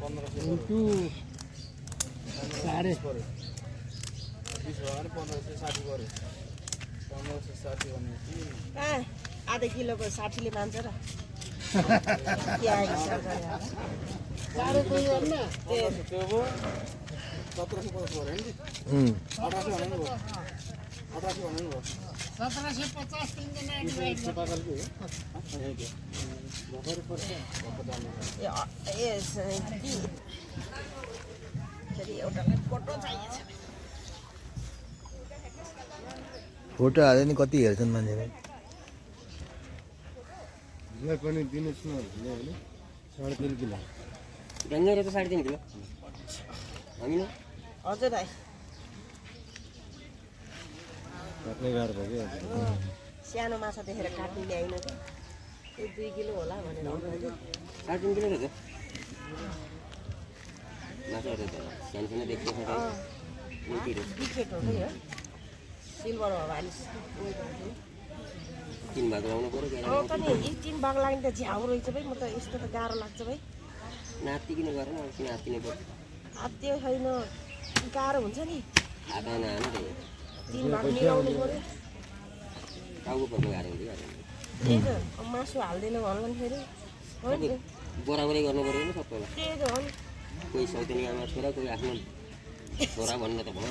into 15.5 पऱ्यो 20 भयो भने 1560 पऱ्यो 1560 भनेपछि आधा किलोको 60ले मान्छ र क्या हिसाब गरे होला साह्रो कोही गर्न त्यो भयो 1750 पऱ्यो नि 1800 भने नि भयो 1800 भने नि भयो 1750 तिनजना डिभाइड नेपालको हो भर्खरै पर्छ फेरि एउटालाई फोटो चाहिएछ फोटो हाल्यो नि कति हेर्छन् मान्छेले यहाँ पनि दिनुहोस् न ल्यायो भने 3.5 किलो गङ्गारे त 3.5 किलो हामी न हजुर भाइ काट्नै गाह्रो भयो क्या सानो माछा देखेर काट्नु ल्याइन त त्यो 2 किलो होला भनेर भन्दै 3.5 किलो रहेछ माछाहरू त सानो सानो देख्छ बिकेट हो नि हो सिल्भर हो भने 3 भाग लाउनु पर्यो पनि यी 3 भाग लाग्ने त झ्याउ रहेछ भाइ म त यस्तो त गाह्रो लाग्छ भाइ नाति किन गरेन अब किन हात्तिने पर्छ त्यो छैन गाह्रो हुन्छ नि हात आएन हानु त 3 भाग मिलाउनु पर्यो टाउको पर्नु गाह्रो हुन्छ त्यही त अब मासु हाल्दैन भन्नु नि फेरि हो नि बराबरै गर्नु पर्यो नि सबैलाई त्यही त हो नि कोही सौतेनी आमा छोरा कोही आफ्नो छोरा भन्न त भन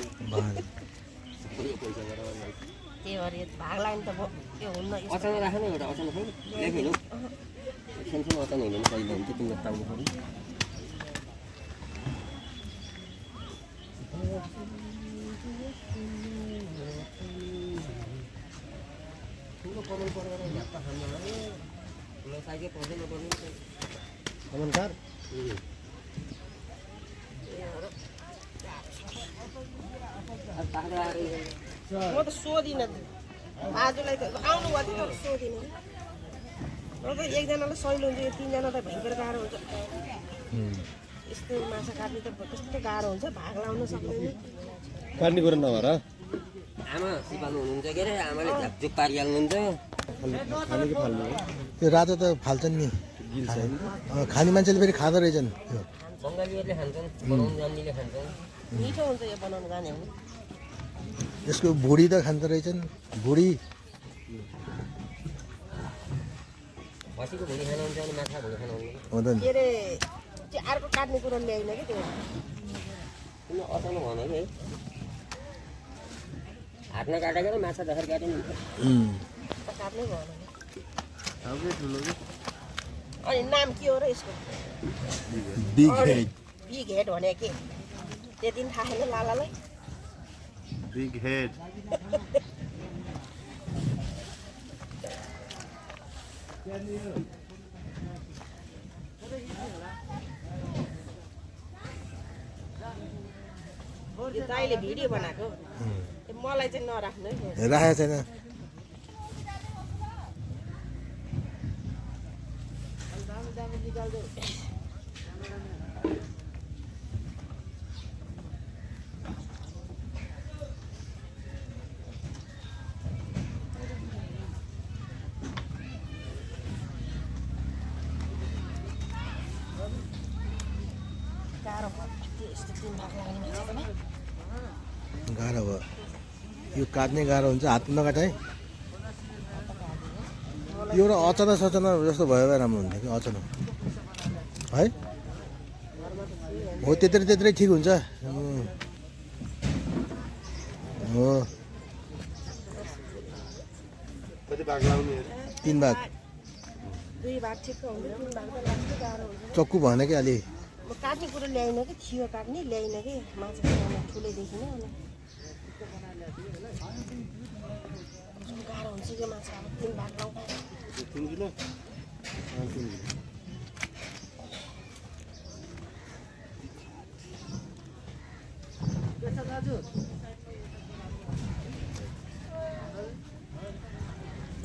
सबै पैसा गरेर त्यही भएर भाग लाग्ने त त्यो हुन्न अचानक राख न एउटा अचानक होइन लेखेन सानसानो अचानक होइन कहिले हुन्छ तिम्रो टाउको पर्यो ठुलो कमल परेर झ्याप्पा खानु ठुलो साइजै पर्दैन पर्ने कमनकार म त सोधिनँ आजलाई त आउनु भयो त सोधिनँ म त एकजनालाई सहिलो हुन्छ यो 3 जना त भयङ्कर गाह्रो हुन्छ यस्तो माछा काट्ने त कस्तो गाह्रो हुन्छ भाग लाउन सक्दैन काट्ने कुरो नभएर आमा सिपालु हुनुहुन्छ के अरे आमाले झ्यापझुप पारिहाल्नुहुन्छ खाने कि फाल्नु त्यो रातो त फाल्छन् नि खाने मान्छेले फेरि खाँदो रहेछन् त्यो बङ्गालीहरूले खान्छन् बनाउनु जान्नेले खान्छन् मिठो हुन्छ यो बनाउनु जाने हो यसको भुडी त खाँदो रहेछन् भुडी खसीको भुँडी खानुहुन्छ अनि माछा भुँडी खानुहुन्छ हुँदैन के अरे त्यो अर्को काट्ने कुरो ल्याइन कि त्यो किन अचानक भने कि हातमा काटेको र माछा धर काट्यो नि काट्नै भएन टाउकै ठुलो कि अनि नाम के हो र यसको बिग हेड बिग हेड भने के त्यो दिन थाहा छैन लालालाई बिग हेड यो दाइले भिडियो बनाएको मलाई चाहिँ नराख्नु है राखेको छैन गाह्रो भयो यो काट्ने गाह्रो हुन्छ हात नकाट है एउटा अचानक सचानक जस्तो भयो भए राम्रो हुन्थ्यो कि अचानक है हो त्यत्रै ठिक हुन्छ हो कति भाग लाउने 3 भाग 2 भाग ठिक्क हुन्छ 3 भाग त लाग्छ गाह्रो हुन्छ चक्कु भएन कि अलि म काट्ने कुरो ल्याइन कि थियो काट्ने ल्याइन कि माछा ठुलैदेखि नै अनि गाह्रो हुन्छ कि माछा अब 3 भाग लाउँदा 3 किलो 3 किलो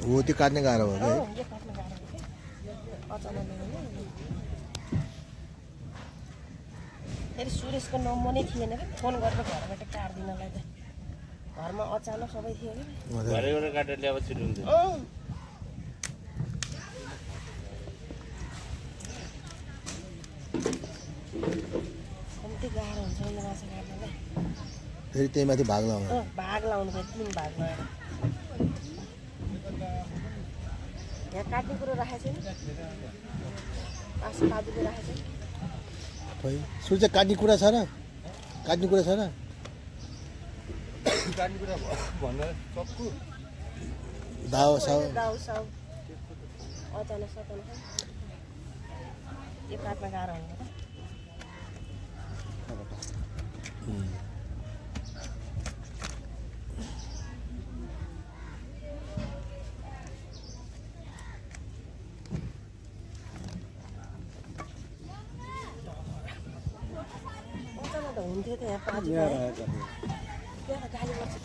हो त्यो काट्ने गाह्रो भयो यो काट्न गाह्रो हुन्छ अचानक ल्याउने फेरि सुरेशको नम्बर नै थिएन कि फोन गरेर घरबाट काट्दिनलाई त घरमा अचानक सबै थियो कि घरैबाट काटेर ल्याएर छिटो हुन्छ कम्ती गाह्रो हुन्छ यो माछा काट्नलाई फेरि त्यही माथि भाग लाउनु भाग लाउनु पर्यो 3 भाग लगाएर यहाँ काट्ने कुरो राखेको छैन पास बाजुले राखेको छैन खोइ सुरु चाहिँ काट्ने कुरा छ र काट्ने कुरा छ र काट्ने कुरा भन्दा चक्कु दाउ साउ दाउ साउ अचानक सचानक यो काट्न गाह्रो हुन्छ त अचानक त हुन्थ्यो त यहाँ पाजु त्यहाँ गाली गर्छ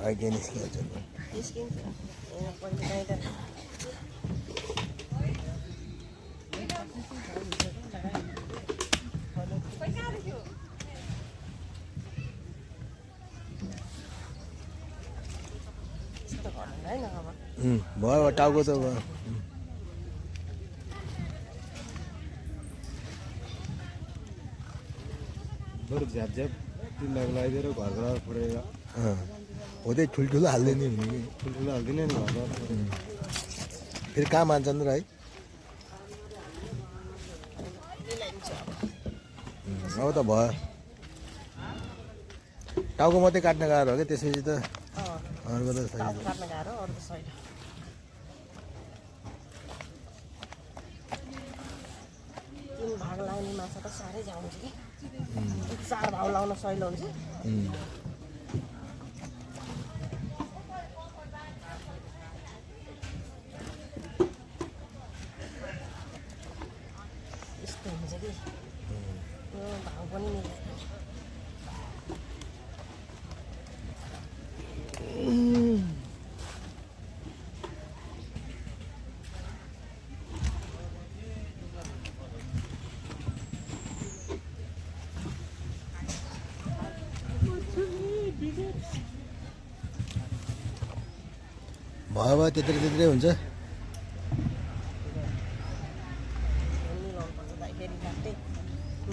आइडिया निस्किहाल्छ निस्किन्छ पहिले गाई त यस्तो गर्दैन हैन अब भयो टाउको त भयो बरु झ्याप झ्याप तिमीलाई लगाइदिएर घरबाट पुऱ्याएर हो त्यही ठुल्ठुलो हाल्दै नि हुने कि ठुल्ठुलो हालिदिने नि घरबाट फेरि कहाँ मान्छन् र है अब त भयो टाउको मात्रै काट्न गाह्रो हो क्या त्यसपछि त अर्को त सही टाउको काट्न गाह्रो अरू त सही 3 भाग लाउने माछा त साह्रै जान्छ कि 4 भाग लाउन सहिलो हुन्छ यस्तो हुन्छ कि यो भाउ पनि मिल्दैन भयो भयो त्यत्रै त्यत्रै हुन्छ मिलाउनु पर्छ दाइ फेरि काट्दै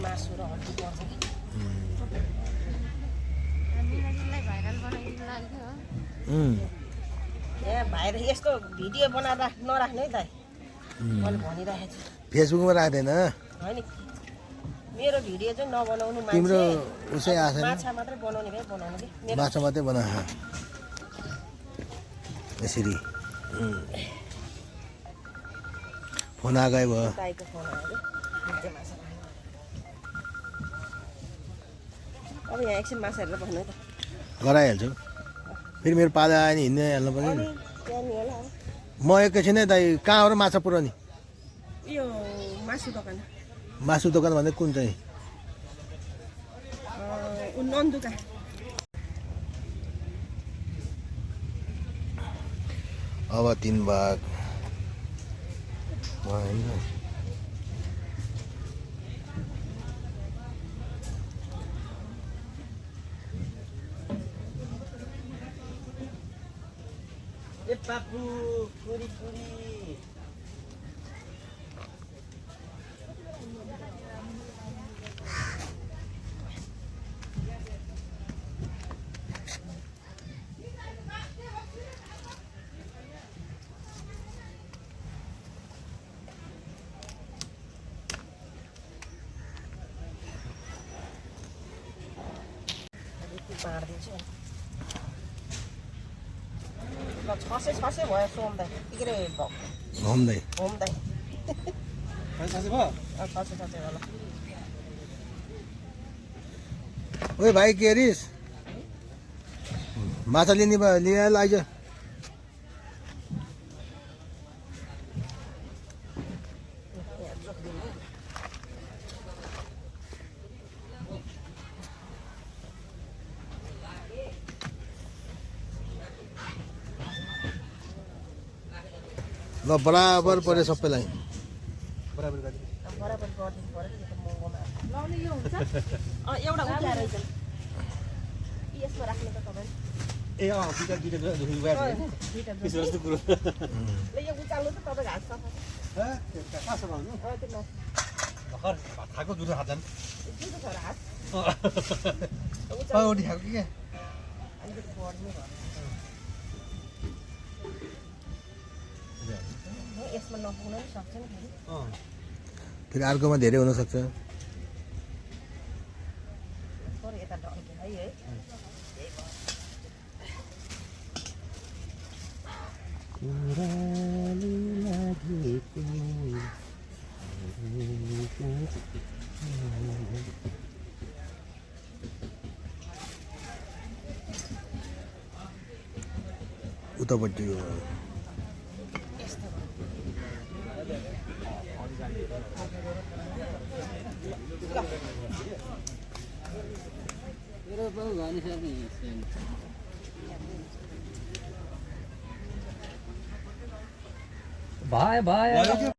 मासु र हड्डी पर्छ कि यहाँ भाइर यस्तो भिडियो बनाएर नराख्नु है दाइ मैले भनिराखेको छु फेसबुकमा राख्दैन होइन मेरो भिडियो चाहिँ नबनाउनु तिम्रो मान्छे उसै आएको छैन माछा मात्रै बनाउने भए बनाउनु कि मेरो माछा मात्रै बना यसरी फोन आगै भयो दाइको फोन आयो कि त्यो माछा अब यहाँ एकछिन माछा हेरेर भन्नु त गराइहाल्छु फेरि मेरो पाला आयो नि हिँड्दै हाल्नु पर्यो नि त्यहाँ नि होला म एकैछिनै दाइ कहाँ हो र माछा पुऱ्याउने यो मासु दोकान मासु दोकान भन्दा कुन चाहिँ नन्दुका अब 3 भाग होइन ए पापु पुरी पुरी बाँडिदिन्छु ल 600 भयो सोमदाई के अरे घुम्दै होमदाई साँच्चै भयो 600 होला ओए भाइ के अरिस माछा लिने भयो लिएर आइज ल बराबर पऱ्यो सबैलाई बराबर गाडी बराबर गरिदिनु पऱ्यो नि त महँगोमा एउटा उठ्या रहेछ यसमा राख्नु त तपाईँ ए दुईटा दुईटा दुईटा जस्तो कुरो ल यो उचाल्नु त तपाईँ घाँस सफा कहाँ छ भन्नु त्यो माथि भर्खर भात खाएको दुधो खाँदैन जुदो छ र हात पाउडी खाएको कि अलिकति बढ्ने भयो यसमा नपुग्न पनि सक्छ नि फेरि फेरि अर्कोमा धेरै हुनसक्छ थोरै यता ढल्के है उतापट्टि भाइ भाइ